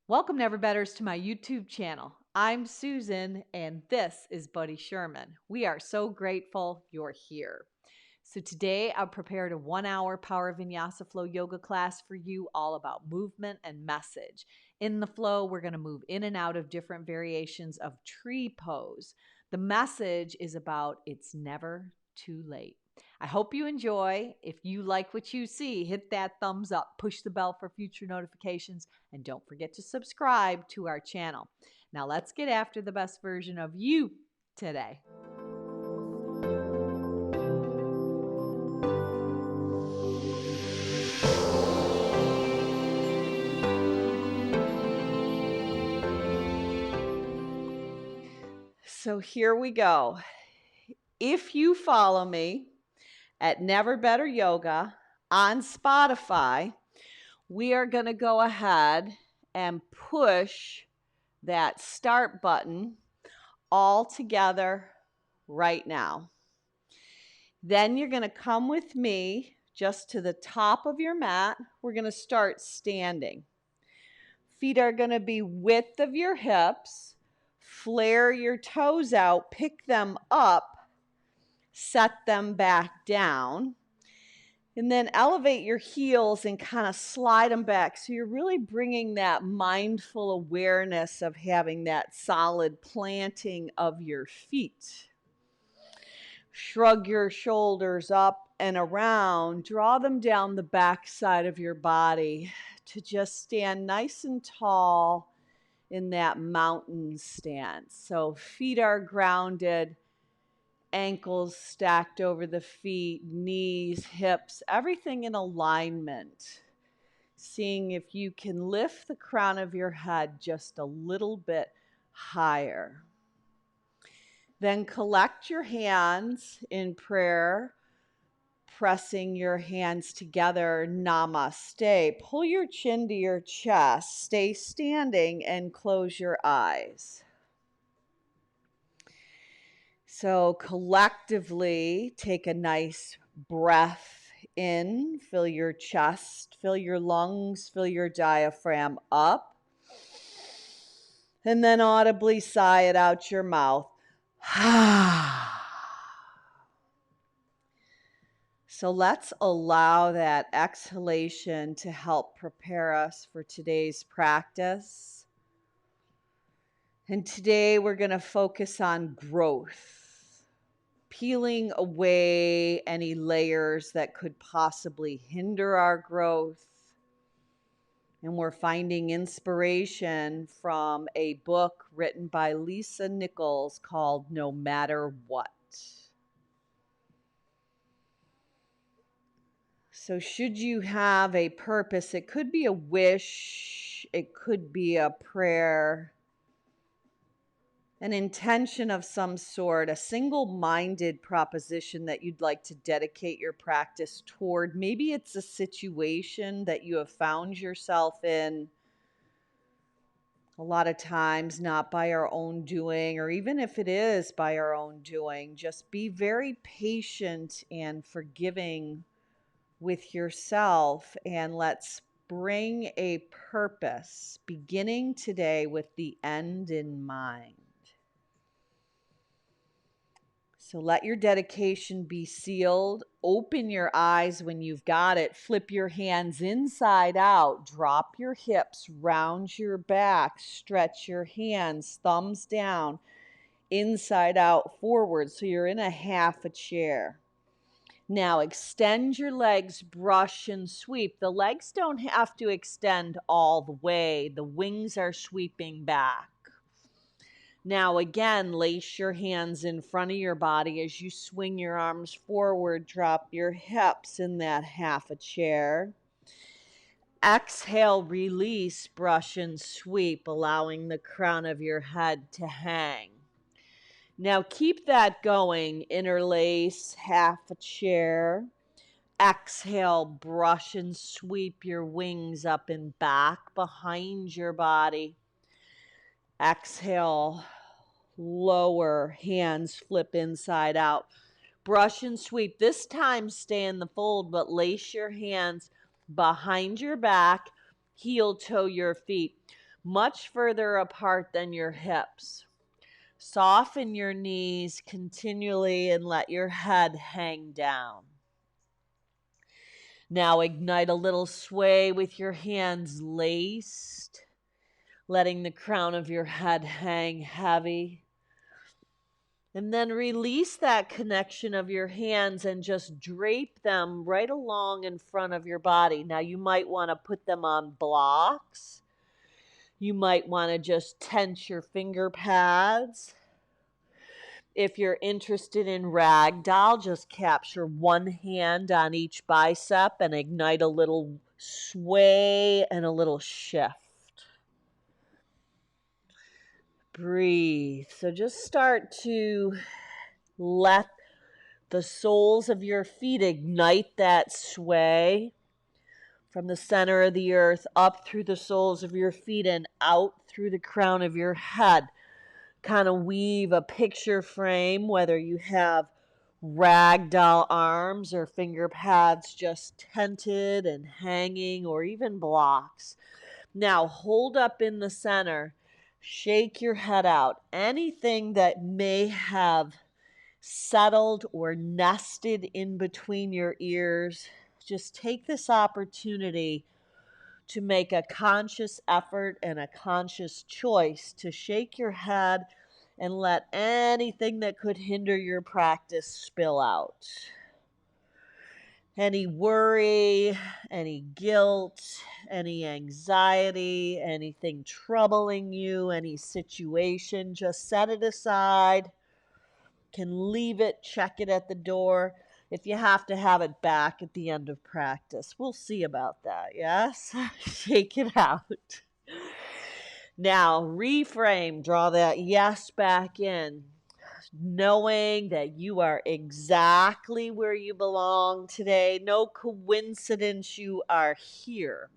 Welcome, Never Betters, to my YouTube channel. I'm Susan, and this is Buddy Sherman. We are so grateful you're here. So today I've prepared a 1-hour Power Vinyasa Flow yoga class for you, all about movement and message. In the flow, we're going to move in and out of different variations of tree pose. The message is about it's never too late. I hope you enjoy. If you like what you see, hit that thumbs up, push the bell for future notifications, and don't forget to subscribe to our channel. Now let's get after the best version of you today. So here we go. If you follow me at Never Better Yoga on Spotify, we are going to go ahead and push that start button all together right now. Then you're going to come with me just to the top of your mat. We're going to start standing. Feet are going to be width of your hips. Flare your toes out, pick them up, set them back down, and then elevate your heels and kind of slide them back. So you're really bringing that mindful awareness of having that solid planting of your feet. Shrug your shoulders up and around. Draw them down the back side of your body to just stand nice and tall in that mountain stance. So feet are grounded, ankles stacked over the feet, knees, hips, everything in alignment. Seeing if you can lift the crown of your head just a little bit higher. Then collect your hands in prayer, pressing your hands together, namaste. Pull your chin to your chest, stay standing, and close your eyes. So collectively, take a nice breath in, fill your chest, fill your lungs, fill your diaphragm up, and then audibly sigh it out your mouth. So let's allow that exhalation to help prepare us for today's practice. And today we're going to focus on growth, peeling away any layers that could possibly hinder our growth. And we're finding inspiration from a book written by Lisa Nichols called No Matter What. So should you have a purpose, it could be a wish, it could be a prayer, an intention of some sort, a single-minded proposition that you'd like to dedicate your practice toward. Maybe it's a situation that you have found yourself in, a lot of times not by our own doing, or even if it is by our own doing, just be very patient and forgiving with yourself, and let's bring a purpose, beginning today with the end in mind. So let your dedication be sealed. Open your eyes when you've got it. Flip your hands inside out. Drop your hips, round your back, stretch your hands, thumbs down, inside out, forward. So you're in a half a chair. Now extend your legs, brush and sweep. The legs don't have to extend all the way. The wings are sweeping back. Now again, lace your hands in front of your body as you swing your arms forward. Drop your hips in that half a chair. Exhale, release, brush and sweep, allowing the crown of your head to hang. Now keep that going. Interlace, half a chair. Exhale, brush and sweep your wings up and back behind your body. Exhale, lower, hands flip inside out. Brush and sweep. This time stay in the fold, but lace your hands behind your back, heel toe your feet. much further apart than your hips. Soften your knees continually and let your head hang down. Now ignite a little sway with your hands laced, letting the crown of your head hang heavy. And then release that connection of your hands and just drape them right along in front of your body. Now you might want to put them on blocks. You might want to just tense your finger pads. If you're interested in ragdoll, just capture one hand on each bicep and ignite a little sway and a little shift. Breathe. So just start to let the soles of your feet ignite that sway from the center of the earth up through the soles of your feet and out through the crown of your head. Kind of weave a picture frame, whether you have ragdoll arms or finger pads just tented and hanging, or even blocks. Now hold up in the center. Shake your head out. Anything that may have settled or nested in between your ears, just take this opportunity to make a conscious effort and a conscious choice to shake your head and let anything that could hinder your practice spill out. Any worry, any guilt, any anxiety, anything troubling you, any situation, just set it aside. Can leave it, check it at the door. If you have to have it back at the end of practice, we'll see about that, yes? Shake it out. Now, reframe, draw that yes back in, knowing that you are exactly where you belong today. No coincidence you are here.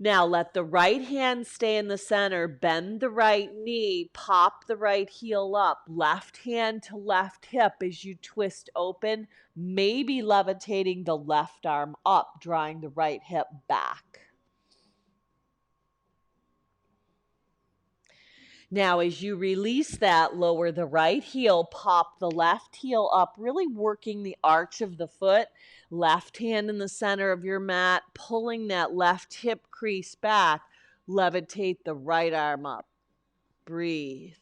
Now let the right hand stay in the center, bend the right knee, pop the right heel up, left hand to left hip as you twist open, maybe levitating the left arm up, drawing the right hip back. Now, as you release that, lower the right heel, pop the left heel up, really working the arch of the foot. Left hand in the center of your mat, pulling that left hip crease back. Levitate the right arm up. Breathe.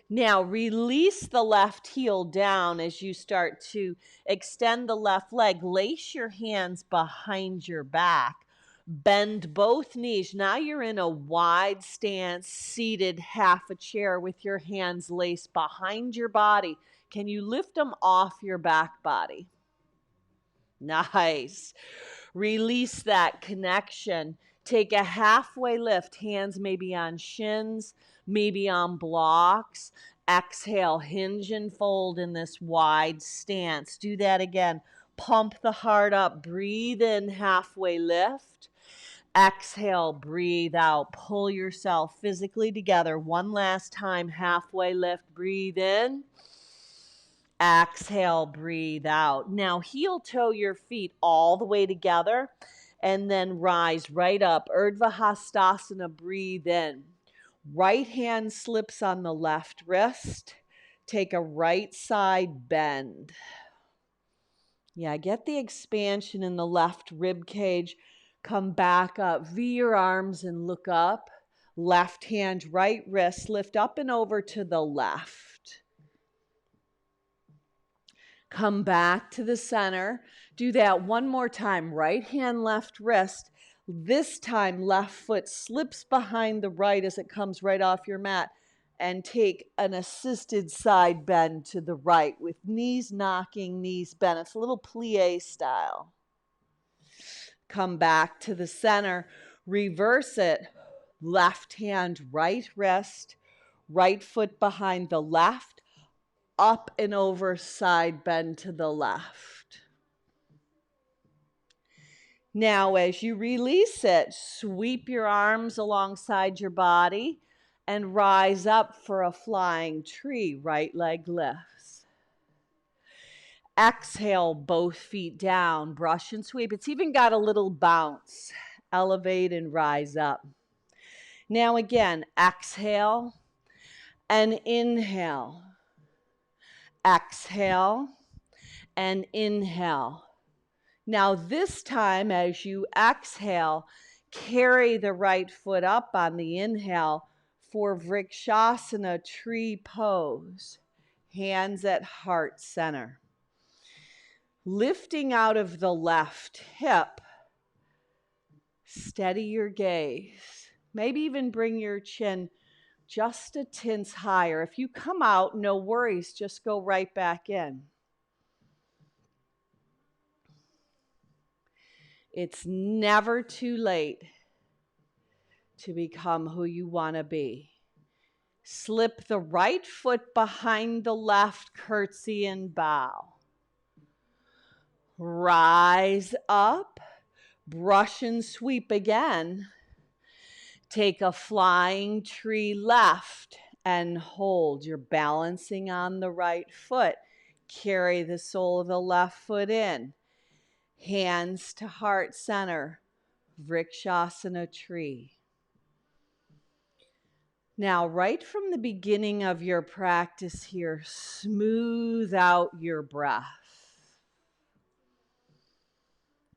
Now, release the left heel down as you start to extend the left leg. Lace your hands behind your back. Bend both knees. Now you're in a wide stance, seated half a chair with your hands laced behind your body. Can you lift them off your back body? Nice. Release that connection. Take a halfway lift. Hands maybe on shins, maybe on blocks. Exhale, hinge and fold in this wide stance. Do that again. Pump the heart up. Breathe in, halfway lift. Exhale, breathe out. Pull yourself physically together. One last time, halfway lift. Breathe in. Exhale, breathe out. Now heel toe your feet all the way together and then rise right up. Urdhva Hastasana, breathe in. Right hand slips on the left wrist. Take a right side bend. Yeah, get the expansion in the left rib cage. Come back up. V your arms and look up. Left hand, right wrist, lift up and over to the left. Come back to the center. Do that one more time. Right hand, left wrist. This time, left foot slips behind the right as it comes right off your mat. And take an assisted side bend to the right with knees knocking, knees bent. It's a little plie style. Come back to the center. Reverse it. Left hand, right wrist. Right foot behind the left. Up and over, side bend to the left. Now, as you release it, sweep your arms alongside your body and rise up for a flying tree. Right leg lifts. Exhale, both feet down, brush and sweep. It's even got a little bounce. Elevate and rise up. Now again, exhale and inhale. Exhale and inhale. Now this time, as you exhale, carry the right foot up on the inhale for Vrikshasana tree pose. Hands at heart center. Lifting out of the left hip, steady your gaze. Maybe even bring your chin just a tint higher. If you come out, no worries, just go right back in. It's never too late to become who you want to be. Slip the right foot behind the left, curtsy and bow. Rise up, brush and sweep again. Take a flying tree left and hold. You're balancing on the right foot. Carry the sole of the left foot in. Hands to heart center. Vrikshasana tree. Now, right from the beginning of your practice here, smooth out your breath.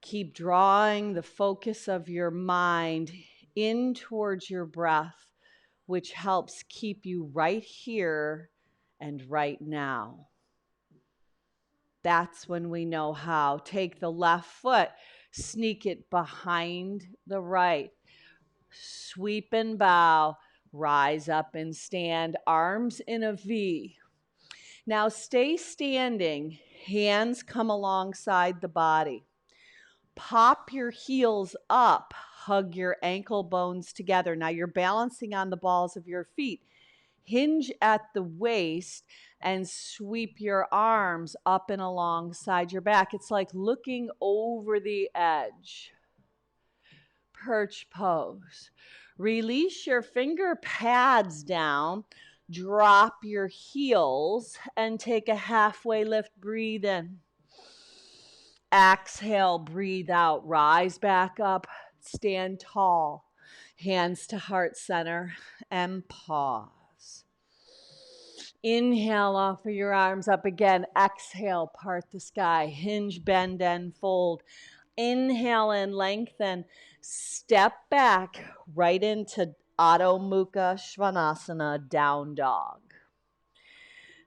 Keep drawing the focus of your mind in towards your breath, which helps keep you right here and right now. That's when we know how. Take the left foot, sneak it behind the right. Sweep and bow, rise up and stand, arms in a V. Now stay standing, hands come alongside the body. Pop your heels up, hug your ankle bones together. Now you're balancing on the balls of your feet. Hinge at the waist and sweep your arms up and alongside your back. It's like looking over the edge. Perch pose. Release your finger pads down. Drop your heels and take a halfway lift. Breathe in. Exhale, breathe out. Rise back up. Stand tall. Hands to heart center and pause. Inhale, offer your arms up again. Exhale, part the sky. Hinge, bend, and fold. Inhale and lengthen. Step back right into Adho Mukha Svanasana, down dog.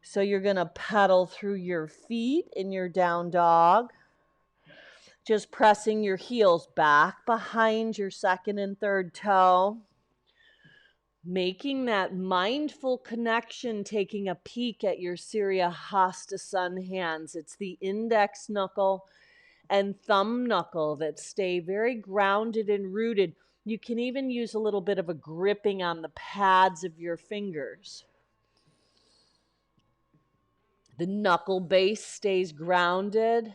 So you're going to pedal through your feet in your down dog. Just pressing your heels back behind your second and third toe. Making that mindful connection, taking a peek at your Surya Hasta Sun hands. It's the index knuckle and thumb knuckle that stay very grounded and rooted. You can even use a little bit of a gripping on the pads of your fingers. The knuckle base stays grounded.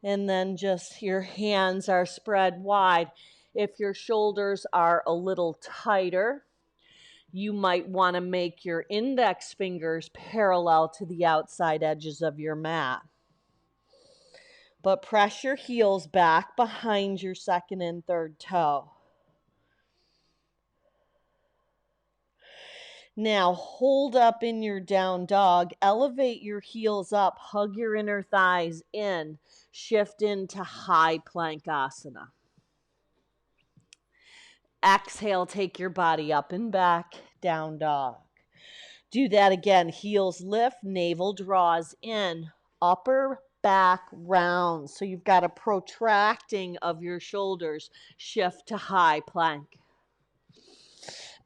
And then just your hands are spread wide. If your shoulders are a little tighter, you might want to make your index fingers parallel to the outside edges of your mat. But press your heels back behind your second and third toe. Now hold up in your down dog. Elevate your heels up. Hug your inner thighs in. Shift into high plank asana. Exhale, take your body up and back, down dog. Do that again. Heels lift, navel draws in, upper back round. So you've got a protracting of your shoulders. Shift to high plank.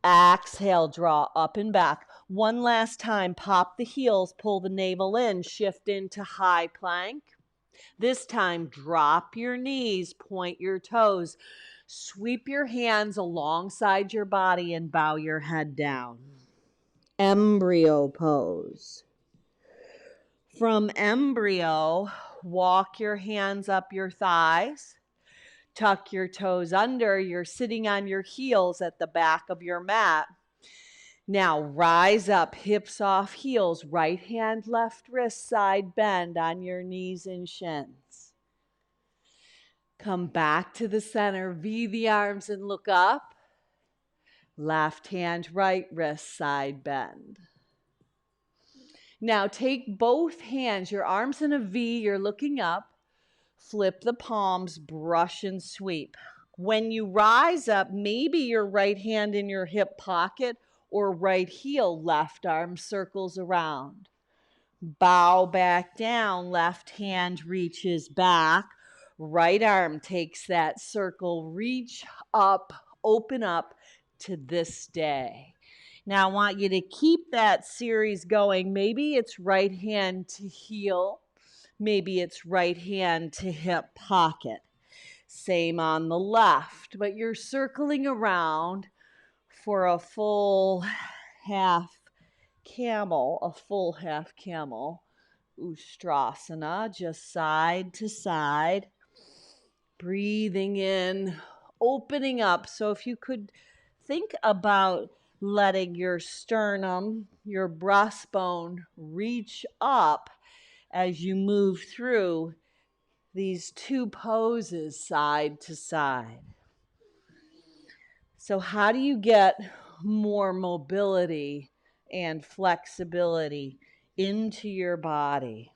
Exhale, draw up and back. One last time, pop the heels, pull the navel in, shift into high plank. This time, drop your knees, point your toes, sweep your hands alongside your body and bow your head down. Embryo pose. From embryo, walk your hands up your thighs. Tuck your toes under. You're sitting on your heels at the back of your mat. Now rise up, hips off heels, right hand, left wrist, side bend on your knees and shins. Come back to the center, V the arms and look up. Left hand, right wrist, side bend. Now take both hands, your arms in a V, you're looking up. Flip the palms, brush and sweep. When you rise up, maybe your right hand in your hip pocket or right heel, left arm circles around. Bow back down, left hand reaches back. Right arm takes that circle, reach up, open up to this day. Now I want you to keep that series going. Maybe it's right hand to heel. Maybe it's right hand to hip pocket. Same on the left, but you're circling around for a full half camel, Ustrasana, just side to side. Breathing in, opening up. So if you could think about letting your sternum, your breastbone reach up as you move through these two poses side to side. So how do you get more mobility and flexibility into your body?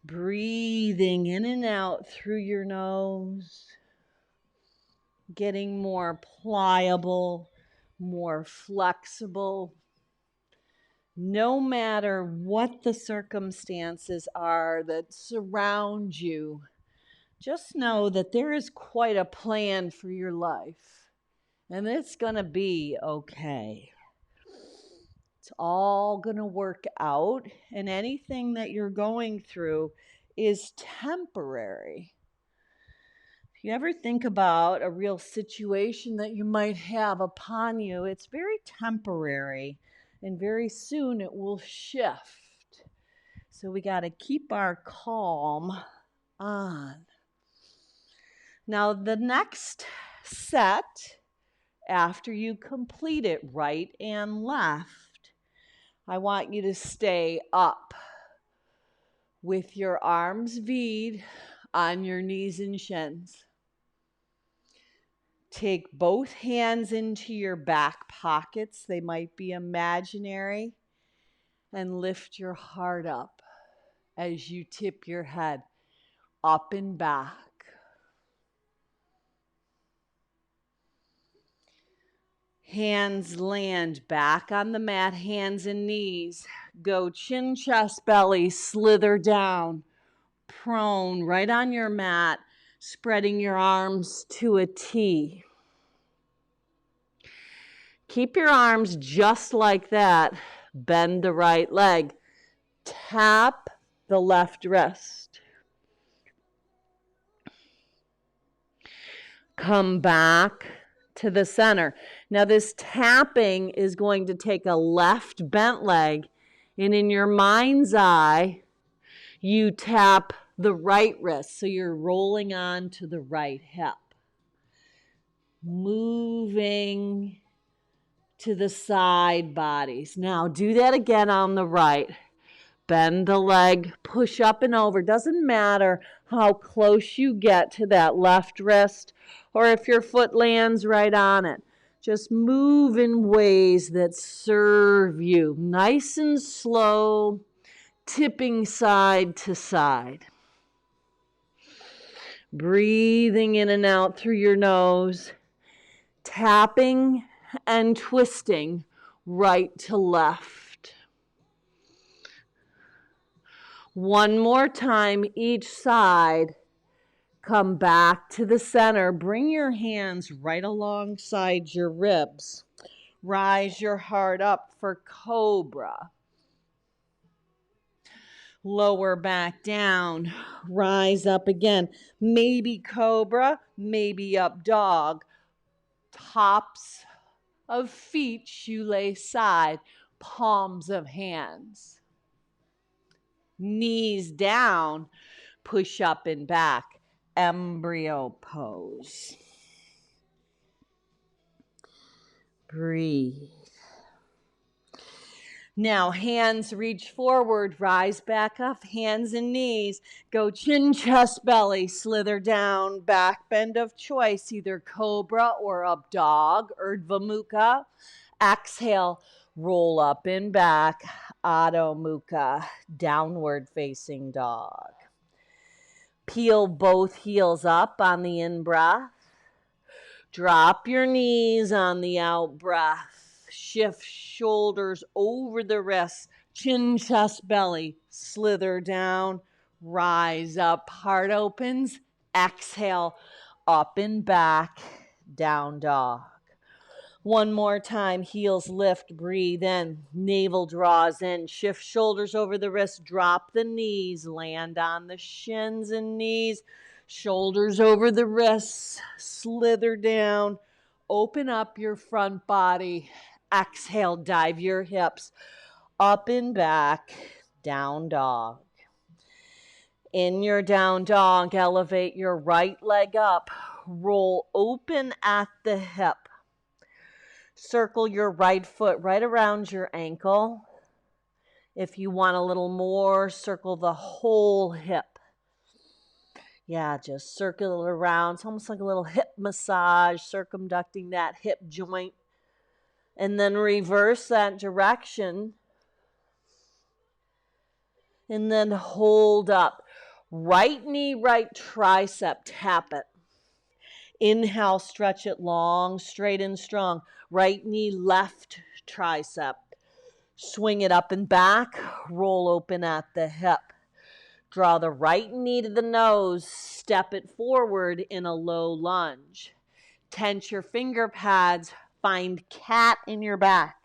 Breathing in and out through your nose, getting more pliable, more flexible. No matter what the circumstances are that surround you, just know that there is quite a plan for your life, and it's going to be okay. It's all going to work out, and anything that you're going through is temporary. If you ever think about a real situation that you might have upon you, it's very temporary, and very soon it will shift. So we got to keep our calm on. Now the next set, after you complete it right and left, I want you to stay up with your arms V'd on your knees and shins. Take both hands into your back pockets. They might be imaginary. And lift your heart up as you tip your head up and back. Hands land back on the mat, hands and knees. Go chin, chest, belly, slither down. Prone, right on your mat, spreading your arms to a T. Keep your arms just like that. Bend the right leg. Tap the left wrist. Come back to the center. Now this tapping is going to take a left bent leg, and in your mind's eye, you tap the right wrist, so you're rolling on to the right hip. Moving to the side bodies. Now do that again on the right. Bend the leg, push up and over. Doesn't matter how close you get to that left wrist or if your foot lands right on it. Just move in ways that serve you. Nice and slow, tipping side to side. Breathing in and out through your nose. Tapping and twisting right to left. One more time each side. Come back to the center. Bring your hands right alongside your ribs. Rise your heart up for cobra. Lower back down. Rise up again. Maybe cobra, maybe up dog. Tops of feet, shoelace side. Palms of hands. Knees down, push up and back, embryo pose. Breathe. Now, hands reach forward, rise back up, hands and knees. Go chin, chest, belly, slither down, back bend of choice, either cobra or up dog, Urdhva Mukha. Exhale, roll up and back, Adho Mukha, downward facing dog. Peel both heels up on the in-breath. Drop your knees on the out-breath. Shift shoulders over the wrists, chin, chest, belly, slither down, rise up, heart opens, exhale, up and back, down dog. One more time, heels lift, breathe in, navel draws in, shift shoulders over the wrists, drop the knees, land on the shins and knees, shoulders over the wrists, slither down, open up your front body, exhale, dive your hips, up and back, down dog. In your down dog, elevate your right leg up, roll open at the hip. Circle your right foot right around your ankle. If you want a little more, circle the whole hip. Yeah, just circle it around. It's almost like a little hip massage, circumducting that hip joint. And then reverse that direction. And then hold up. Right knee, right tricep, tap it. Inhale, stretch it long, straight and strong. Right knee, left tricep. Swing it up and back, roll open at the hip. Draw the right knee to the nose, step it forward in a low lunge. Tense your finger pads, find cat in your back.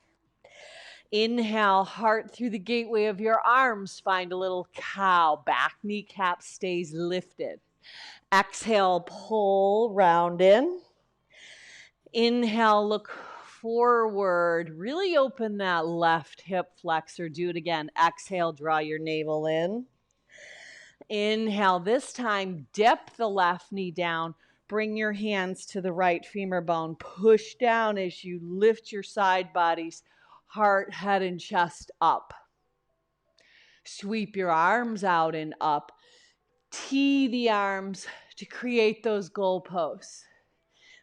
Inhale, heart through the gateway of your arms, find a little cow, back kneecap stays lifted. Exhale, pull, round in. Inhale, look forward. Really open that left hip flexor. Do it again. Exhale, draw your navel in. Inhale, this time dip the left knee down. Bring your hands to the right femur bone. Push down as you lift your side bodies, heart, head, and chest up. Sweep your arms out and up. Tee the arms to create those goalposts.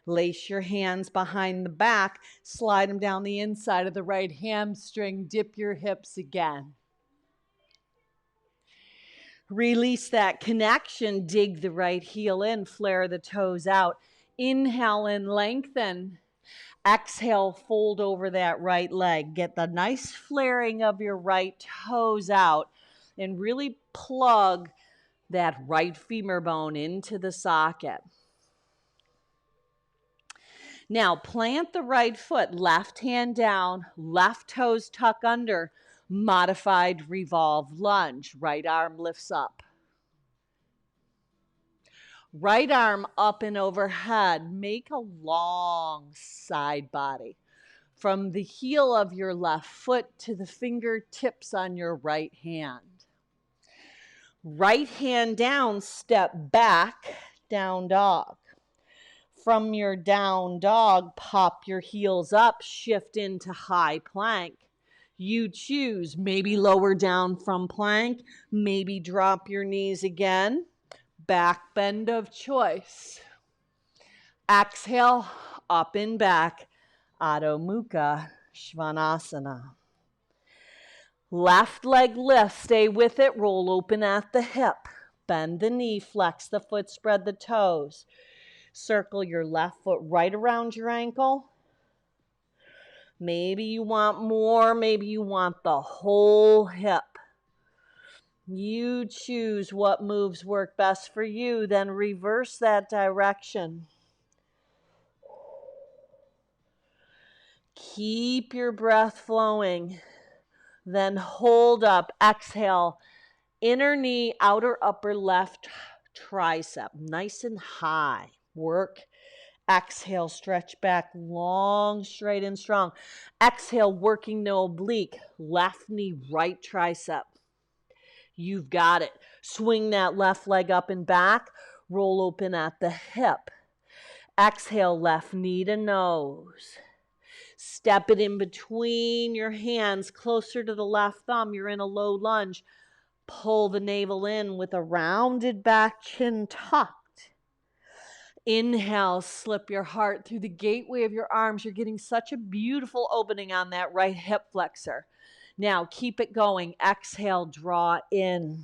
Lace your hands behind the back, slide them down the inside of the right hamstring, dip your hips again. Release that connection, dig the right heel in, flare the toes out. Inhale and lengthen. Exhale, fold over that right leg. Get the nice flaring of your right toes out and really plug that right femur bone into the socket. Now, plant the right foot, left hand down, left toes tuck under, modified revolve lunge. Right arm lifts up. Right arm up and overhead. Make a long side body. From the heel of your left foot to the fingertips on your right hand. Right hand down, step back, down dog. From your down dog, pop your heels up, shift into high plank. You choose, maybe lower down from plank, maybe drop your knees again. Back bend of choice. Exhale, up and back, Adho Mukha Svanasana. Left leg lift, stay with it, roll open at the hip. Bend the knee, flex the foot, spread the toes. Circle your left foot right around your ankle. Maybe you want more, maybe you want the whole hip. You choose what moves work best for you, then reverse that direction. Keep your breath flowing, then hold up, exhale, inner knee, outer upper left tricep, nice and high. Work. Exhale, stretch back long, straight and strong. Exhale, working the oblique, left knee, right tricep. You've got it. Swing that left leg up and back, roll open at the hip. Exhale, left knee to nose. Step it in between your hands, closer to the left thumb. You're in a low lunge. Pull the navel in with a rounded back, chin tucked. Inhale, slip your heart through the gateway of your arms. You're getting such a beautiful opening on that right hip flexor. Now keep it going. Exhale, draw in.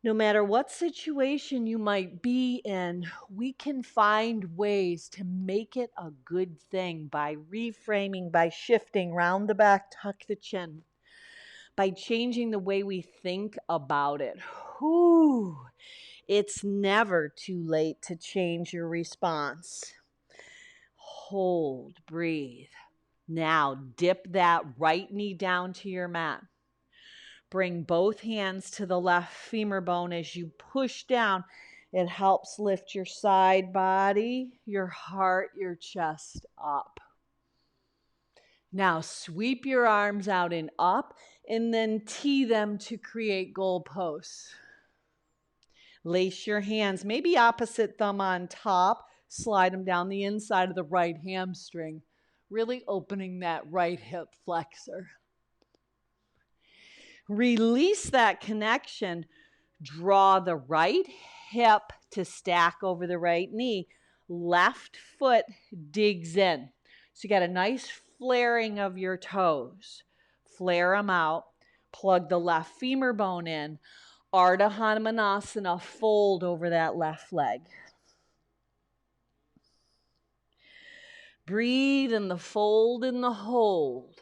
No matter what situation you might be in, we can find ways to make it a good thing by reframing, by shifting, round the back, tuck the chin, by changing the way we think about it. Whew. It's never too late to change your response. Hold, breathe. Now dip that right knee down to your mat. Bring both hands to the left femur bone as you push down. It helps lift your side body, your heart, your chest up. Now sweep your arms out and up and then tee them to create goalposts. Lace your hands, maybe opposite thumb on top. Slide them down the inside of the right hamstring, really opening that right hip flexor. Release that connection. Draw the right hip to stack over the right knee. Left foot digs in. So you got a nice flaring of your toes. Flare them out. Plug the left femur bone in. Ardha Hanumanasana, fold over that left leg. Breathe in the fold and the hold.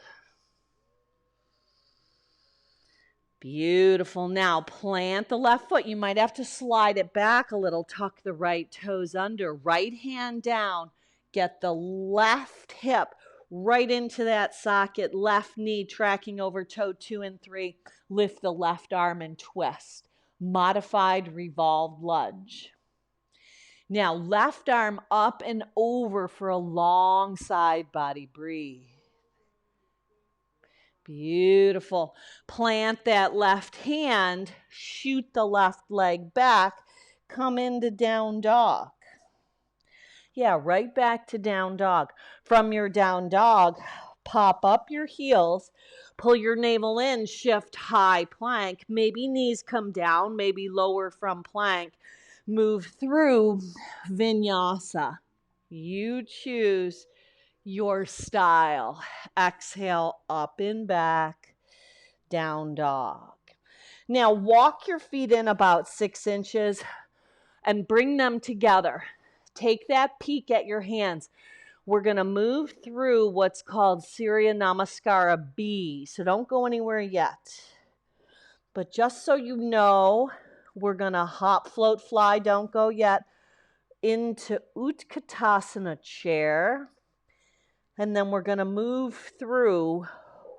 Beautiful. Now plant the left foot. You might have to slide it back a little. Tuck the right toes under. Right hand down. Get the left hip right into that socket. Left knee tracking over toe 2 and 3. Lift the left arm and twist. Modified revolved lunge. Now left arm up and over for a long side body. Breathe. Beautiful. Plant that left hand, shoot the left leg back, come into down dog. Yeah, right back to down dog. From your down dog, pop up your heels, pull your navel in, shift high plank. Maybe knees come down, maybe lower from plank. Move through vinyasa. You choose your style. Exhale, up and back, down dog. Now walk your feet in about 6 inches and bring them together. Take that peek at your hands. We're going to move through what's called Surya Namaskara B. So don't go anywhere yet. But just so you know, we're going to hop, float, fly, don't go yet, into Utkatasana chair. And then we're going to move through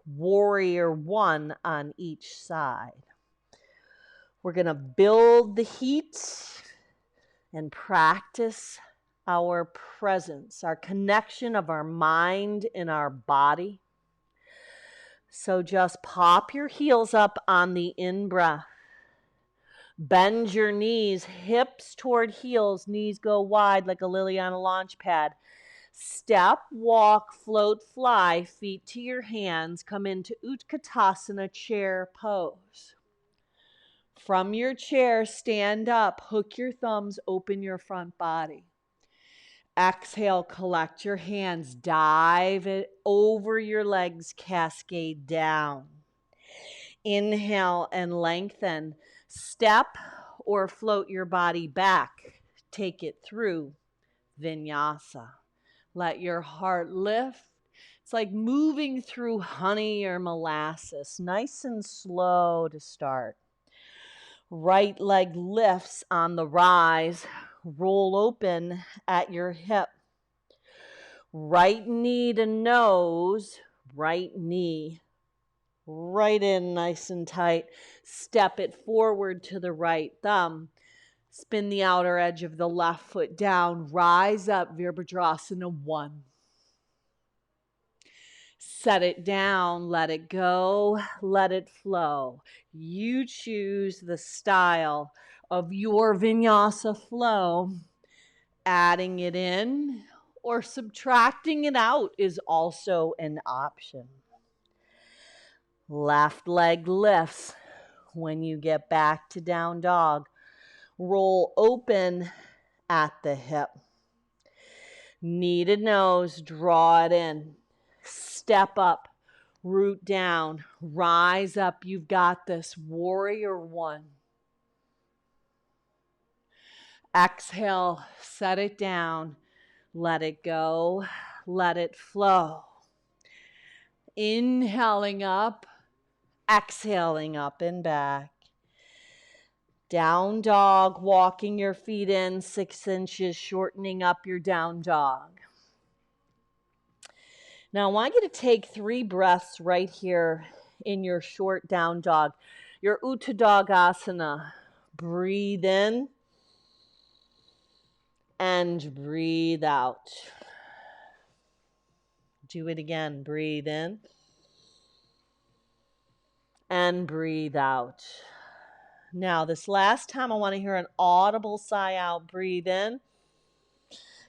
warrior 1 on each side. We're going to build the heat and practice our presence, our connection of our mind and our body. So just pop your heels up on the in-breath. Bend your knees, hips toward heels, knees go wide like a lily on a launch pad. Step, walk, float, fly, feet to your hands. Come into Utkatasana chair pose. From your chair, stand up, hook your thumbs, open your front body. Exhale, collect your hands, dive it over your legs, cascade down. Inhale and lengthen. Step or float your body back. Take it through vinyasa. Let your heart lift. It's like moving through honey or molasses. Nice and slow to start. Right leg lifts on the rise. Roll open at your hip. Right knee to nose. Right knee. Right in nice and tight. Step it forward to the right thumb. Spin the outer edge of the left foot down. Rise up, Virabhadrasana 1. Set it down, let it go, let it flow. You choose the style of your vinyasa flow, adding it in or subtracting it out is also an option. Left leg lifts. When you get back to down dog, roll open at the hip. Knee to nose, draw it in. Step up, root down, rise up. You've got this. Warrior one. Exhale, set it down. Let it go. Let it flow. Inhaling up, exhaling up and back. Down dog, walking your feet in 6 inches, shortening up your down dog. Now I want you to take 3 breaths right here in your short down dog, your Uttanasana. Breathe in and breathe out. Do it again. Breathe in and breathe out. Now, this last time, I want to hear an audible sigh out. Breathe in.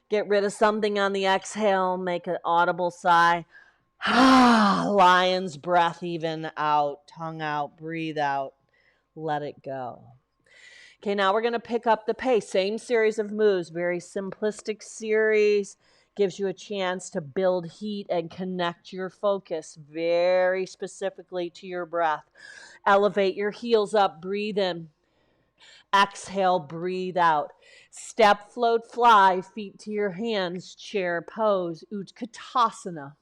Get rid of something on the exhale. Make an audible sigh. Lion's breath even out. Tongue out. Breathe out. Let it go. Okay, now we're going to pick up the pace. Same series of moves. Very simplistic series. Gives you a chance to build heat and connect your focus very specifically to your breath. Elevate your heels up, breathe in. Exhale, breathe out. Step, float, fly, feet to your hands, chair pose, Uttanasana.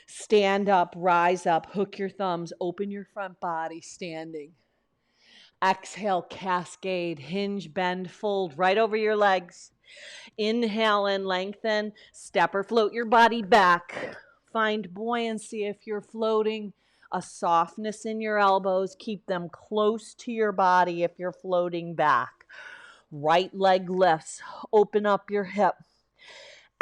Stand up, rise up, hook your thumbs, open your front body, standing. Exhale, cascade, hinge, bend, fold right over your legs. Inhale and lengthen, step or float your body back. Find buoyancy if you're floating, a softness in your elbows. Keep them close to your body if you're floating back. Right leg lifts, open up your hip.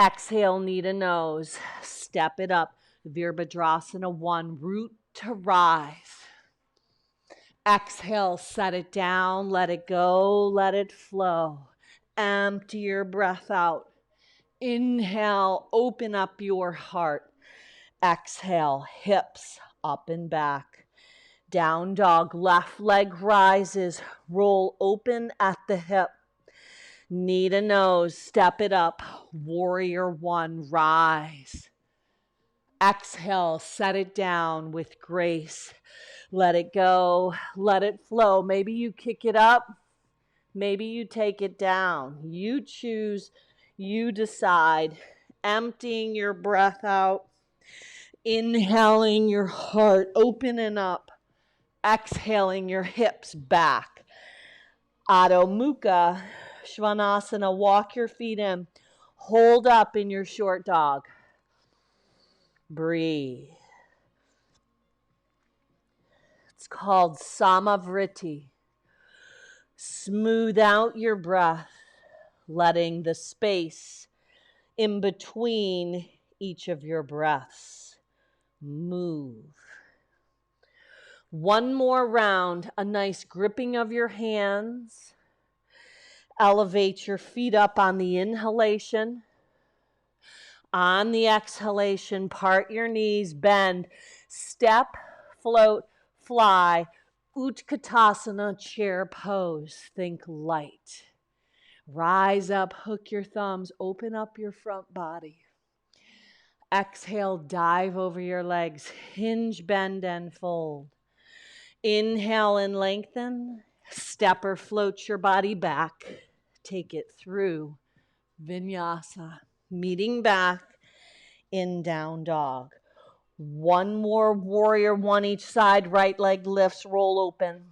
Exhale, knee to nose, step it up. Virabhadrasana 1, root to rise. Exhale, set it down, let it go, let it flow. Empty your breath out. Inhale, open up your heart. Exhale, hips up and back. Down dog, left leg rises. Roll open at the hip. Knee to nose, step it up. Warrior 1, rise. Exhale, set it down with grace. Let it go, let it flow. Maybe you kick it up. Maybe you take it down. You choose, you decide. Emptying your breath out. Inhaling your heart, opening up. Exhaling your hips back. Adho Mukha Svanasana, walk your feet in. Hold up in your short dog. Breathe. It's called Samavriti. Smooth out your breath, letting the space in between each of your breaths move. One more round, a nice gripping of your hands. Elevate your feet up on the inhalation. On the exhalation, part your knees, bend, step, float, fly, Uttanasana, chair pose. Think light. Rise up, hook your thumbs, open up your front body. Exhale, dive over your legs, hinge, bend, and fold. Inhale and lengthen. Step or float your body back. Take it through Vinyasa. Meeting back in down dog. One more warrior, 1 each side. Right leg lifts, roll open.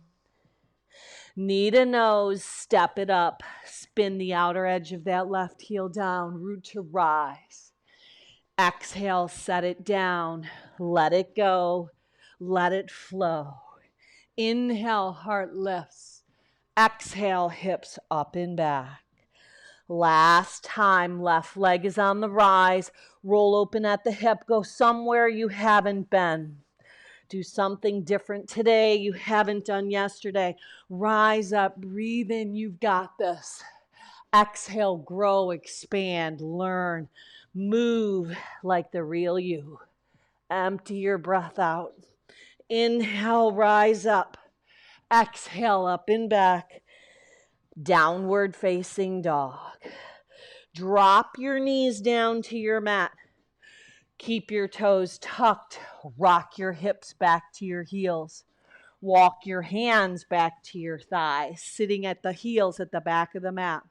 Knee to nose, step it up. Spin the outer edge of that left heel down. Root to rise. Exhale, set it down. Let it go. Let it flow. Inhale, heart lifts. Exhale, hips up and back. Last time, left leg is on the rise. Roll open at the hip. Go somewhere you haven't been. Do something different today you haven't done yesterday. Rise up, breathe in. You've got this. Exhale, grow, expand, learn, move like the real you. Empty your breath out. Inhale, rise up. Exhale, up and back. Downward facing dog. Drop your knees down to your mat. Keep your toes tucked. Rock your hips back to your heels. Walk your hands back to your thighs, sitting at the heels at the back of the mat.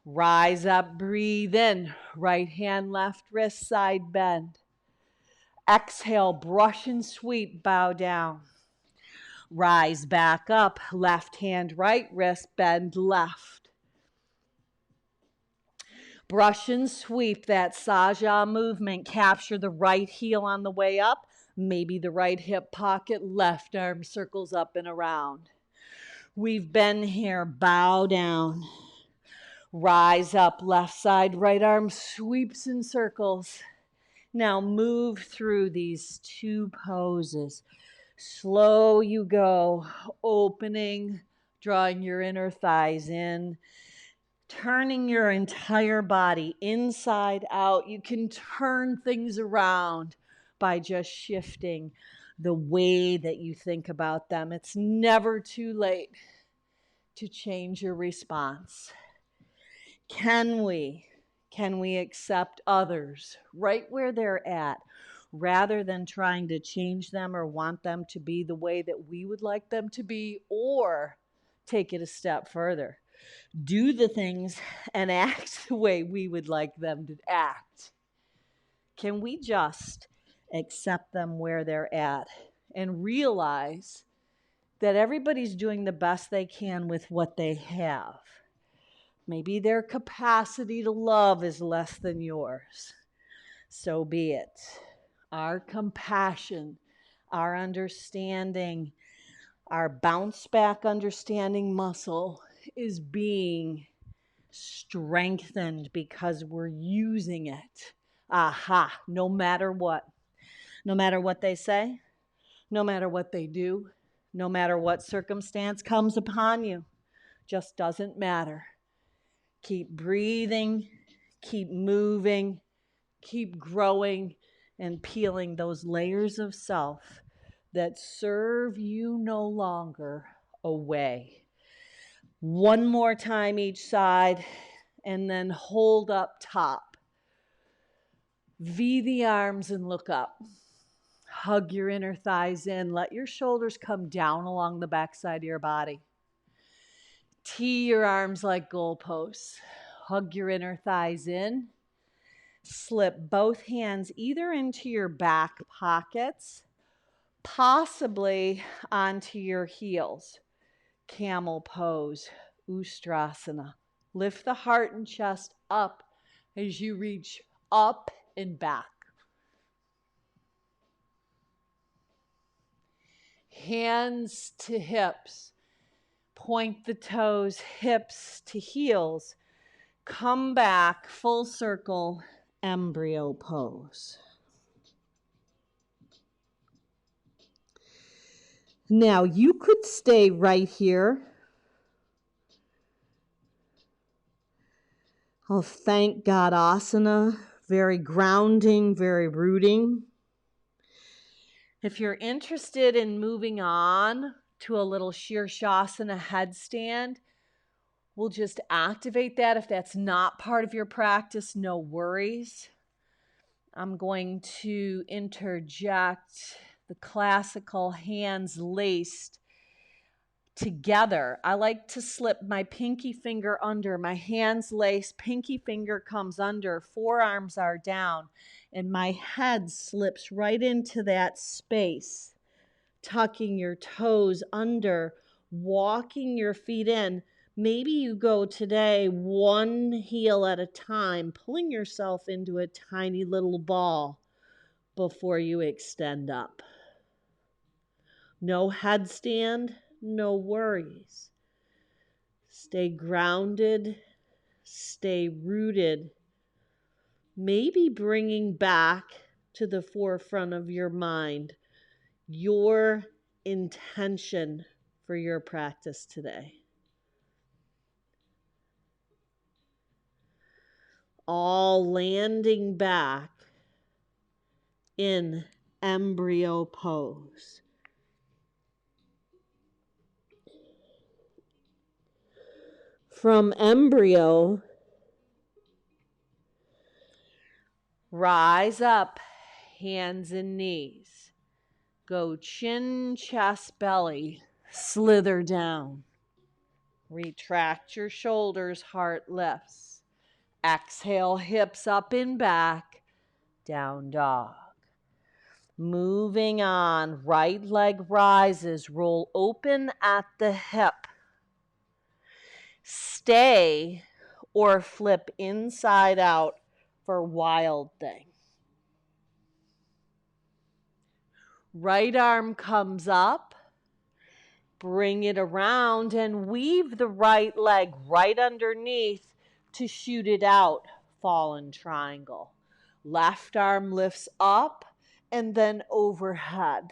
Rise up, breathe in. Right hand, left wrist, side bend. Exhale, brush and sweep, bow down. Rise back up, left hand, right wrist, bend left. Brush and sweep, that Saja movement. Capture the right heel on the way up, maybe the right hip pocket, left arm circles up and around. We've been here, bow down. Rise up, left side, right arm sweeps and circles. Now move through these two poses. Slow you go, opening, drawing your inner thighs in, turning your entire body inside out. You can turn things around by just shifting the way that you think about them. It's never too late to change your response. Can we accept others right where they're at, rather than trying to change them or want them to be the way that we would like them to be, or take it a step further? Do the things and act the way we would like them to act. Can we just accept them where they're at and realize that everybody's doing the best they can with what they have? Maybe their capacity to love is less than yours. So be it. Our compassion, our understanding, our bounce back understanding muscle is being strengthened because we're using it. Aha, no matter what. No matter what they say, no matter what they do, no matter what circumstance comes upon you, just doesn't matter. Keep breathing, keep moving, keep growing and peeling those layers of self that serve you no longer away. One more time each side, and then hold up top. V the arms and look up. Hug your inner thighs in. Let your shoulders come down along the backside of your body. Tee your arms like goalposts. Hug your inner thighs in. Slip both hands either into your back pockets, possibly onto your heels. Camel pose, Ustrasana. Lift the heart and chest up as you reach up and back. Hands to hips. Point the toes, hips to heels. Come back, full circle, embryo pose. Now you could stay right here. Oh, thank God, asana. Very grounding, very rooting. If you're interested in moving on to a little Shirshasana headstand, we'll just activate that. If that's not part of your practice, no worries. I'm going to interject the classical hands laced together. I like to slip my pinky finger under, my hands laced, pinky finger comes under, forearms are down, and my head slips right into that space, tucking your toes under, walking your feet in. Maybe you go today one heel at a time, pulling yourself into a tiny little ball before you extend up. No headstand, no worries. Stay grounded, stay rooted. Maybe bringing back to the forefront of your mind your intention for your practice today. all landing back in embryo pose. From embryo, rise up, hands and knees. Go chin, chest, belly, slither down. Retract your shoulders, heart lifts. Exhale, hips up and back, down dog. Moving on, right leg rises, roll open at the hip. Stay or flip inside out for wild thing. Right arm comes up, bring it around and weave the right leg right underneath to shoot it out, fallen triangle. Left arm lifts up and then overhead.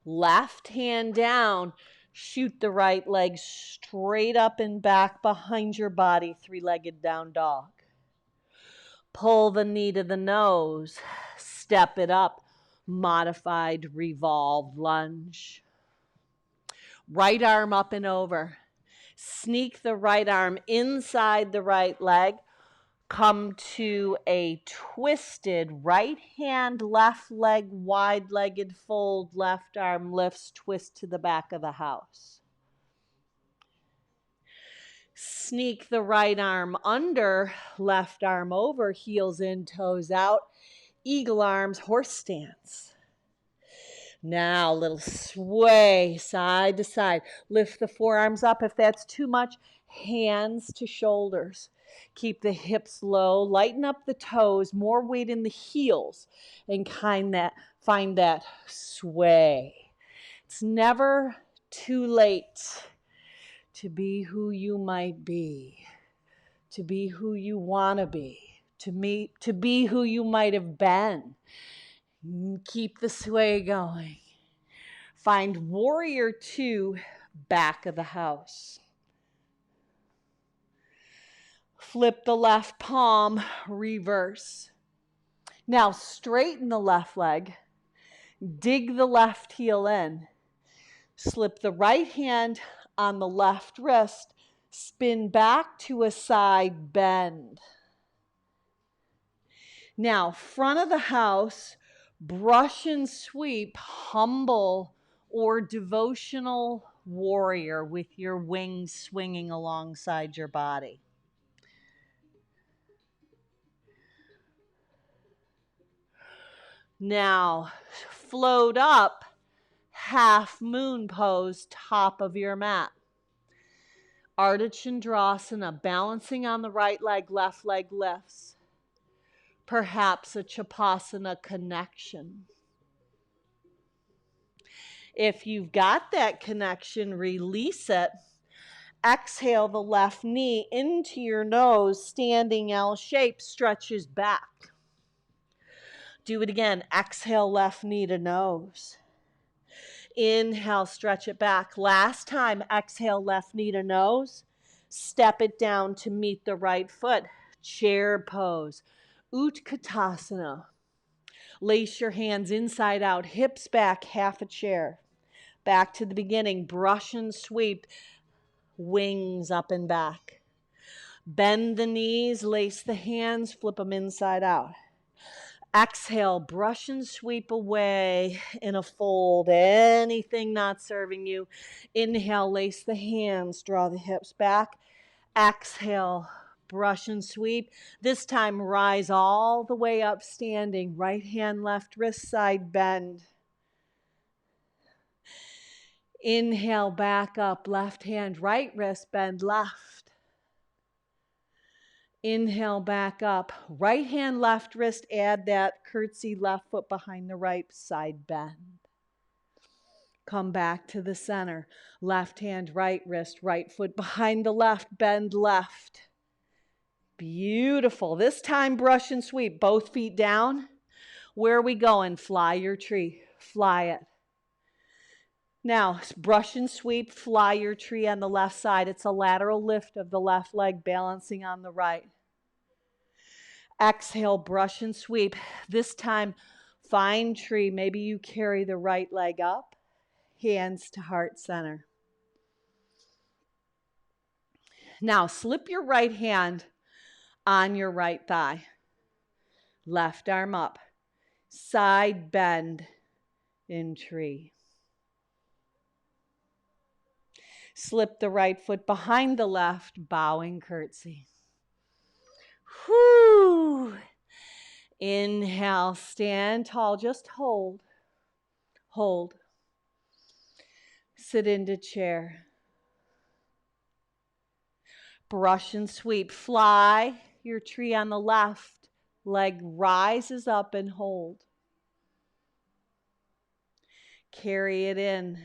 Left hand down, shoot the right leg straight up and back behind your body, three-legged down dog. Pull the knee to the nose, step it up, modified revolved lunge. Right arm up and over. Sneak the right arm inside the right leg. Come to a twisted right hand, left leg, wide-legged fold, left arm lifts, twist to the back of the house. Sneak the right arm under, left arm over, heels in, toes out, eagle arms, horse stance. Now a little sway side to side. Lift the forearms up if that's too much. Hands to shoulders. Keep the hips low. Lighten up the toes. More weight in the heels. And find that sway. It's never too late to be who you might be. To be who you want to be. To be who you might have been. Keep the sway going. Find warrior two, back of the house. Flip the left palm, reverse. Now straighten the left leg. Dig the left heel in. Slip the right hand on the left wrist. Spin back to a side bend. Now, front of the house, brush and sweep, humble or devotional warrior with your wings swinging alongside your body. Now, float up, half moon pose, top of your mat. Ardha Chandrasana, balancing on the right leg lifts. Perhaps a Chapasana connection. If you've got that connection, release it. Exhale the left knee into your nose, standing L shape, stretches back. Do it again. Exhale, left knee to nose. Inhale, stretch it back. Last time, exhale, left knee to nose. Step it down to meet the right foot. Chair pose. Utkatasana. Lace your hands inside out, hips back, half a chair. Back to the beginning, brush and sweep, wings up and back. Bend the knees, lace the hands, flip them inside out. Exhale, brush and sweep away in a fold, anything not serving you. Inhale, lace the hands, draw the hips back. Exhale, brush and sweep. This time, rise all the way up standing. Right hand, left wrist, side bend. Inhale, back up, left hand, right wrist, bend left. Inhale, back up, right hand, left wrist, add that curtsy, left foot behind the right, side bend. Come back to the center. Left hand, right wrist, right foot behind the left, bend left. Beautiful. This time, brush and sweep, both feet down. Where are we going? Fly your tree. Fly it. Now, brush and sweep, fly your tree on the left side. It's a lateral lift of the left leg, balancing on the right. Exhale, brush and sweep. This time, find tree. Maybe you carry the right leg up, hands to heart center. Now, slip your right hand on your right thigh. Left arm up. Side bend in tree. Slip the right foot behind the left, bowing curtsy. Whoo! Inhale, stand tall, just hold. Hold. Sit into chair. Brush and sweep, fly your tree on the left. Leg rises up and hold. Carry it in.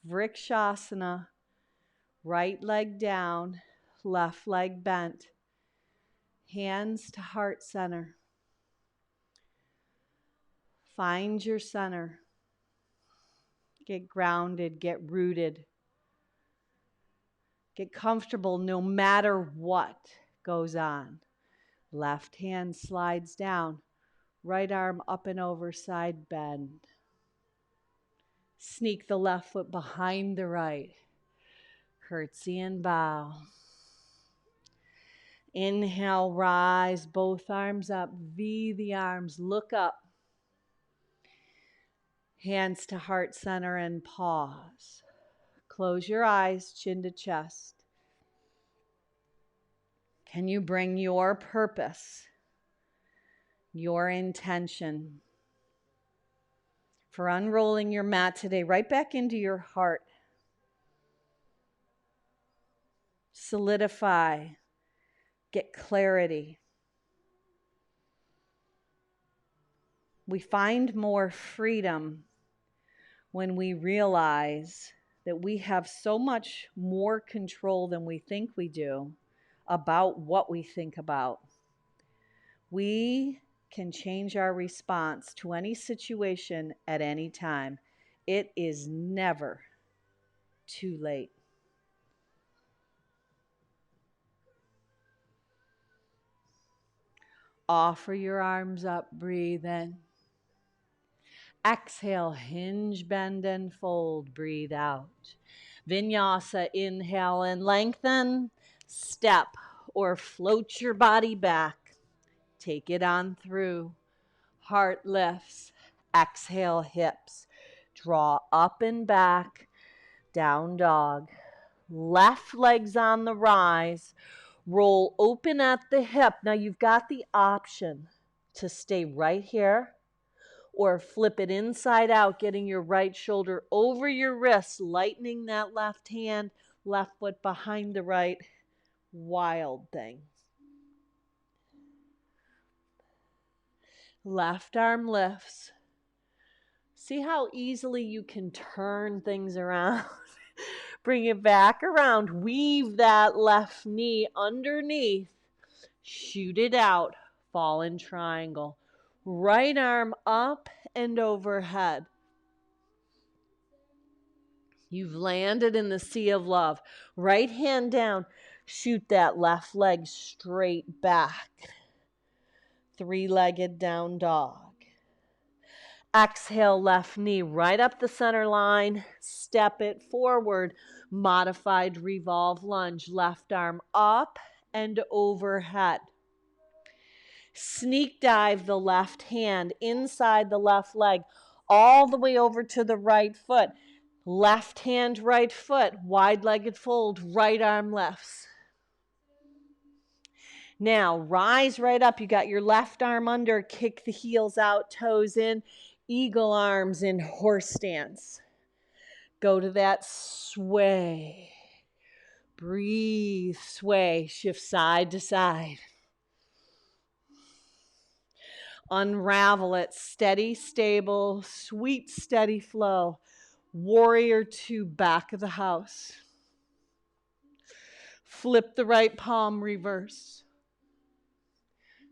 Vrikshasana. Right leg down, left leg bent. Hands to heart center. Find your center. Get grounded, get rooted. Get comfortable no matter what goes on. Left hand slides down. Right arm up and over, side bend. Sneak the left foot behind the right. Curtsy and bow. Inhale, rise, both arms up. V the arms, look up. Hands to heart center and pause. Close your eyes, chin to chest. Can you bring your purpose, your intention for unrolling your mat today right back into your heart? Solidify, get clarity. We find more freedom when we realize that we have so much more control than we think we do about what we think about. We can change our response to any situation at any time. It is never too late. Offer your arms up, breathe in. Exhale, hinge, bend, and fold. Breathe out. Vinyasa, inhale and lengthen. Step or float your body back. Take it on through. Heart lifts. Exhale, hips. Draw up and back. Down dog. Left leg's on the rise. Roll open at the hip. Now you've got the option to stay right here or flip it inside out, getting your right shoulder over your wrist, lightening that left hand, left foot behind the right. Wild thing. Left arm lifts. See how easily you can turn things around. Bring it back around. Weave that left knee underneath. Shoot it out. Fallen triangle. Right arm up and overhead. You've landed in the sea of love. Right hand down. Shoot that left leg straight back. Three-legged down dog. Exhale, left knee right up the center line. Step it forward. Modified revolve lunge. Left arm up and overhead. Sneak dive the left hand inside the left leg all the way over to the right foot. Left hand, right foot, wide-legged fold, right arm lifts. Now, rise right up. You got your left arm under, kick the heels out, toes in, eagle arms in horse stance. Go to that sway. Breathe, sway, shift side to side. Unravel it, steady, stable, sweet, steady flow. Warrior two, back of the house. Flip the right palm, reverse.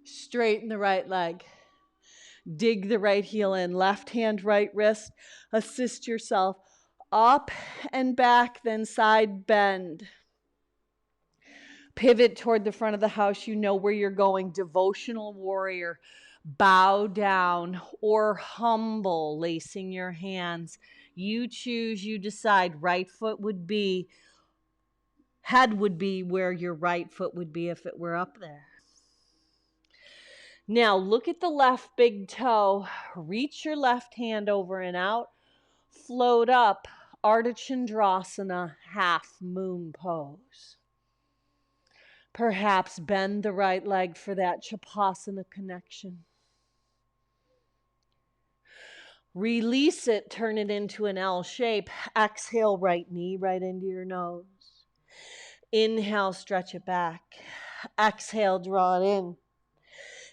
Straighten the right leg. Dig the right heel in. Left hand, right wrist. Assist yourself Up and back, then side bend. Pivot toward the front of the house. You know where you're going. Devotional warrior. Bow down or humble, lacing your hands. You choose, you decide. Right foot would be, head would be where your right foot would be if it were up there. Now look at the left big toe. Reach your left hand over and out. Float up. Ardha Chandrasana, half moon pose. Perhaps bend the right leg for that Chapasana connection. Release it, turn it into an L shape. Exhale, right knee right into your nose. Inhale, stretch it back. Exhale, draw it in.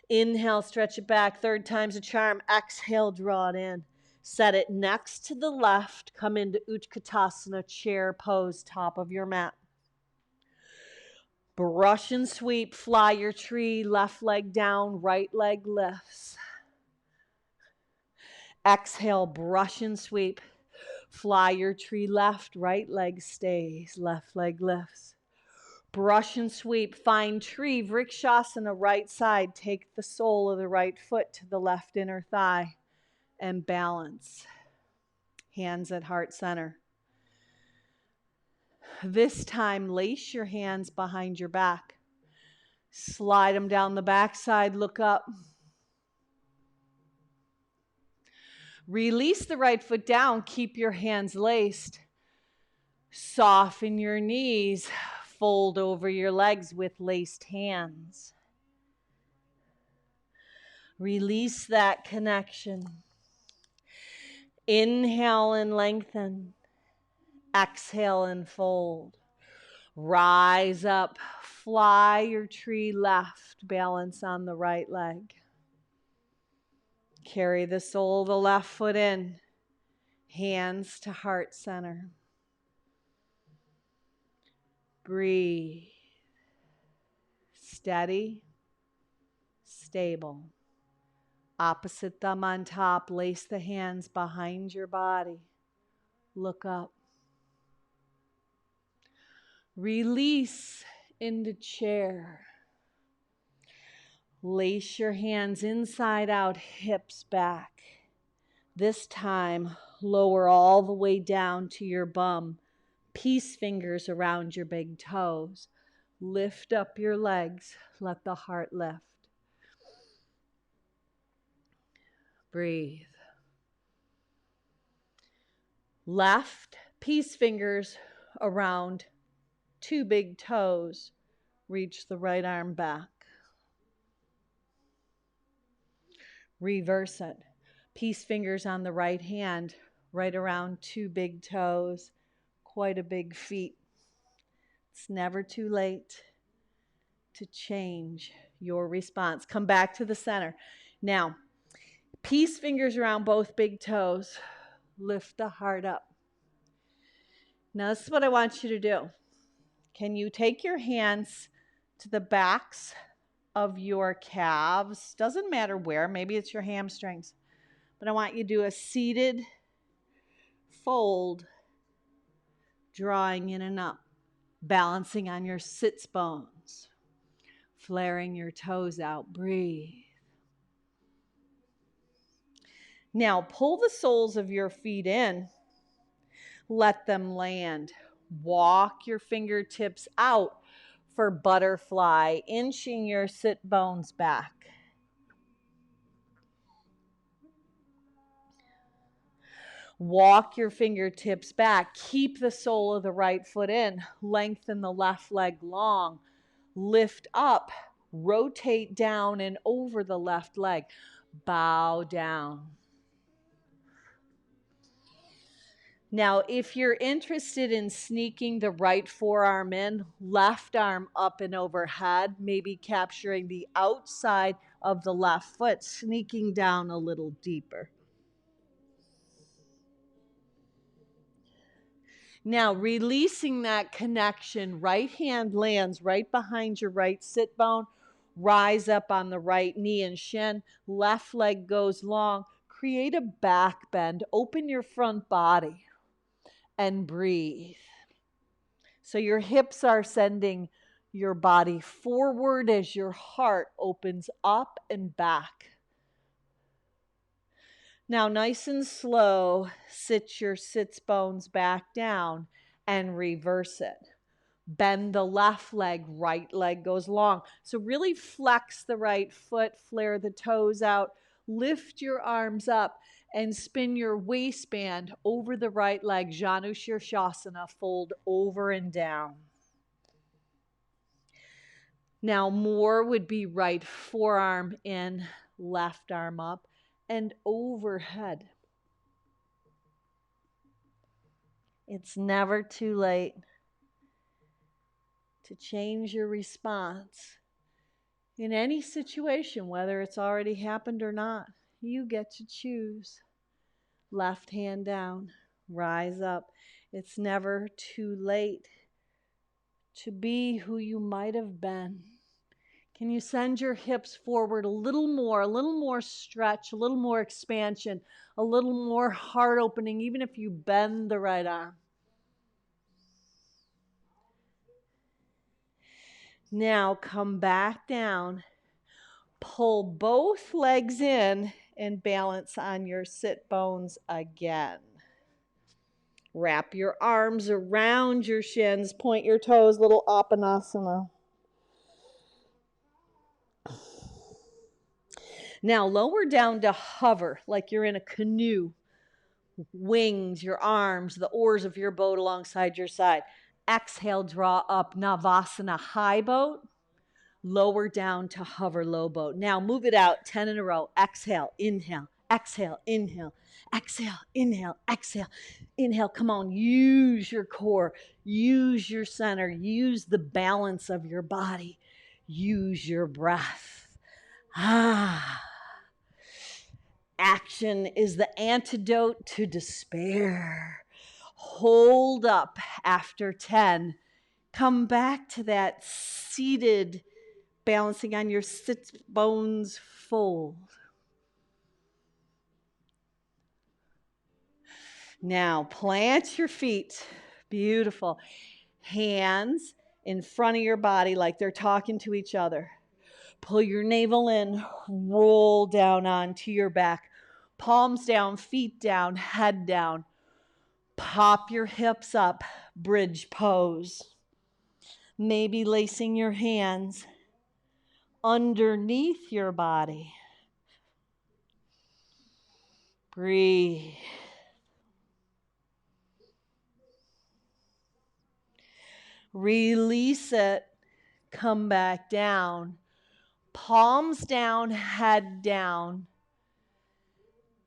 Inhale, stretch it back. Third time's a charm. Exhale, draw it in. Set it next to the left. Come into Utkatasana, chair pose, top of your mat. Brush and sweep, fly your tree, left leg down, right leg lifts. Exhale, brush and sweep, fly your tree left, right leg stays, left leg lifts. Brush and sweep, find tree, Vrikshasana, right side. Take the sole of the right foot to the left inner thigh and balance. Hands at heart center. This time, lace your hands behind your back. Slide them down the backside, look up. Release the right foot down, keep your hands laced. Soften your knees, fold over your legs with laced hands. Release that connection. Inhale and lengthen. Exhale and fold. Rise up, fly your tree left, balance on the right leg. Carry the sole of the left foot in, hands to heart center. Breathe. Steady, stable. Opposite thumb on top, lace the hands behind your body. Look up. Release into chair. Lace your hands inside out, hips back. This time, lower all the way down to your bum. Peace fingers around your big toes. Lift up your legs. Let the heart lift. Breathe. Left, peace fingers around two big toes. Reach the right arm back. Reverse it. Peace fingers on the right hand, right around two big toes. Quite a big feat. It's never too late to change your response. Come back to the center. Now, peace fingers around both big toes. Lift the heart up. Now, this is what I want you to do. Can you take your hands to the backs of your calves? Doesn't matter where. Maybe it's your hamstrings. But I want you to do a seated fold, drawing in and up, balancing on your sits bones, flaring your toes out. Breathe. Now pull the soles of your feet in. Let them land. Walk your fingertips out for butterfly, inching your sit bones back. Walk your fingertips back. Keep the sole of the right foot in. Lengthen the left leg long. Lift up. Rotate down and over the left leg. Bow down. Now, if you're interested in sneaking the right forearm in, left arm up and overhead, maybe capturing the outside of the left foot, sneaking down a little deeper. Now, releasing that connection, right hand lands right behind your right sit bone, rise up on the right knee and shin, left leg goes long, create a back bend, open your front body. and breathe. So your hips are sending your body forward as your heart opens up and back. Now, nice and slow, sit your sits bones back down and reverse it. Bend the left leg, right leg goes long. So really flex the right foot, flare the toes out, lift your arms up, and spin your waistband over the right leg. Janu Shirshasana, fold over and down. Now more would be right forearm in, left arm up, and overhead. It's never too late to change your response. In any situation, whether it's already happened or not, you get to choose. Left hand down, rise up. It's never too late to be who you might have been. Can you send your hips forward a little more stretch, a little more expansion, a little more heart opening, even if you bend the right arm? Now come back down, pull both legs in and balance on your sit bones again. Wrap your arms around your shins, point your toes, little Apanasana. Now lower down to hover like you're in a canoe. Wings, your arms, the oars of your boat alongside your side. Exhale, draw up, Navasana, high boat. Lower down to hover, low boat. Now move it out 10 in a row. Exhale, inhale, exhale, inhale, exhale, inhale, exhale, inhale. Come on, use your core, use your center, use the balance of your body, use your breath. Action is the antidote to despair. Hold up after 10. Come back to that seated, balancing on your sit bones fold. Now plant your feet. Beautiful. Hands in front of your body like they're talking to each other. Pull your navel in, roll down onto your back. Palms down, feet down, head down. Pop your hips up, bridge pose. Maybe lacing your hands underneath your body. Breathe. Release it. Come back down. Palms down, head down.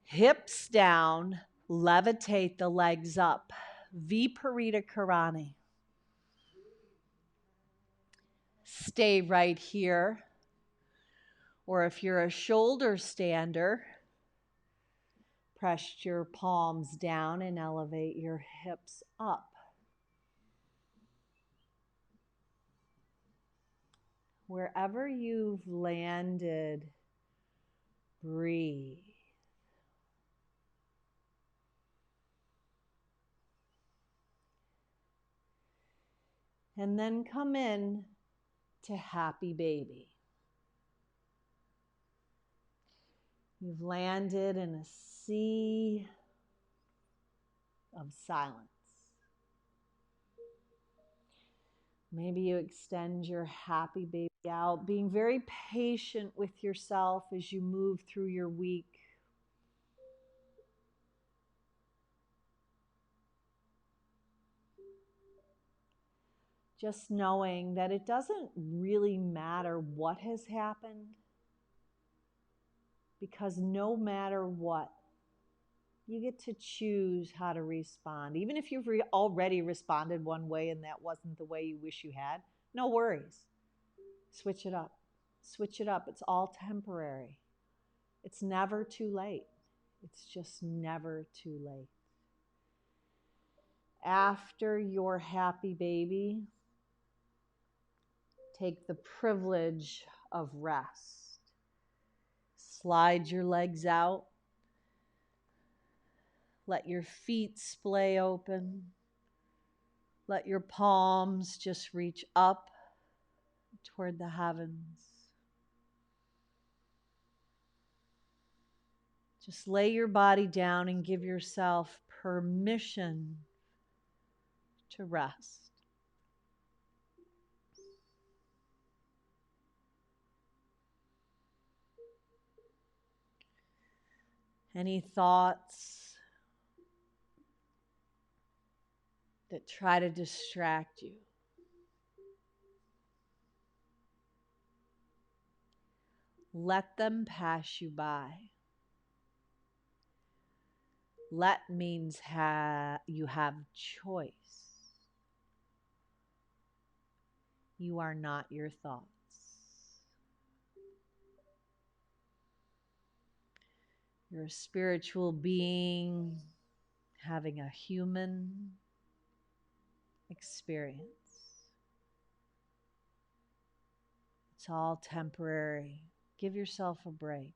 Hips down. Levitate the legs up. Viparita Karani. Stay right here. Or if you're a shoulder stander, press your palms down and elevate your hips up. Wherever you've landed, breathe. And then come in to happy baby. You've landed in a sea of silence. Maybe you extend your happy baby out, being very patient with yourself as you move through your week. Just knowing that it doesn't really matter what has happened, because no matter what, you get to choose how to respond. Even if you've already responded one way and that wasn't the way you wish you had, no worries. Switch it up. Switch it up. It's all temporary. It's never too late. It's just never too late. After your happy baby, take the privilege of rest. Slide your legs out. Let your feet splay open. Let your palms just reach up toward the heavens. Just lay your body down and give yourself permission to rest. Any thoughts that try to distract you, let them pass you by. Let means you have choice. You are not your thoughts. You're a spiritual being having a human experience. It's all temporary. Give yourself a break.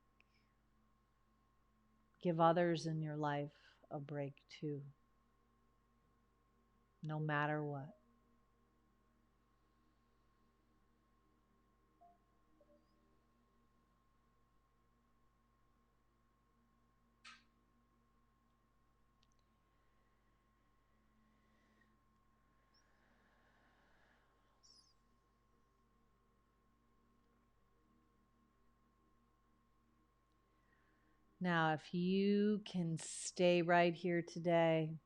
Give others in your life a break too, no matter what. Now, if you can stay right here today,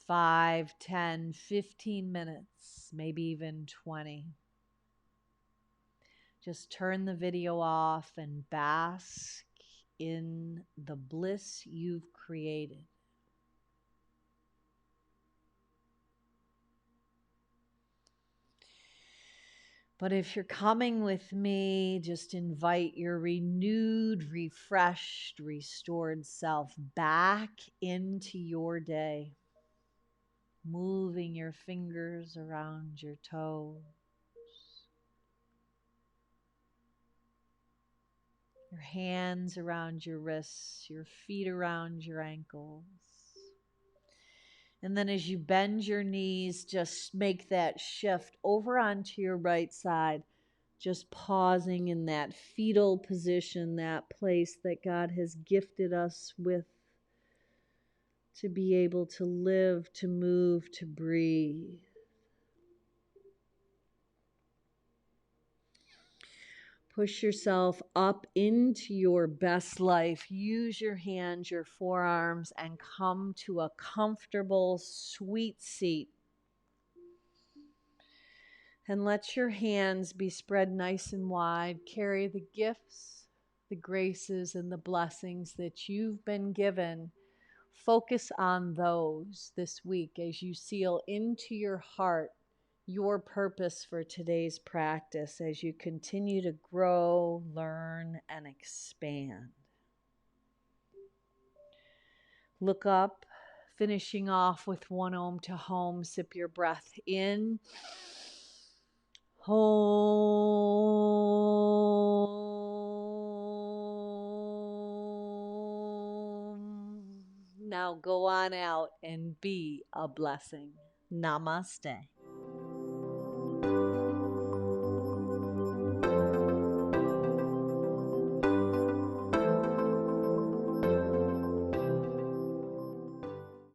5, 10, 15 minutes, maybe even 20, just turn the video off and bask in the bliss you've created. But if you're coming with me, just invite your renewed, refreshed, restored self back into your day. Moving your fingers around your toes, your hands around your wrists, your feet around your ankles. And then as you bend your knees, just make that shift over onto your right side, just pausing in that fetal position, that place that God has gifted us with to be able to live, to move, to breathe. Push yourself up into your best life. Use your hands, your forearms, and come to a comfortable, sweet seat. And let your hands be spread nice and wide. Carry the gifts, the graces, and the blessings that you've been given. Focus on those this week as you seal into your heart your purpose for today's practice as you continue to grow, learn, and expand. Look up, finishing off with one Om to home. Sip your breath in. Home. Now go on out and be a blessing. Namaste.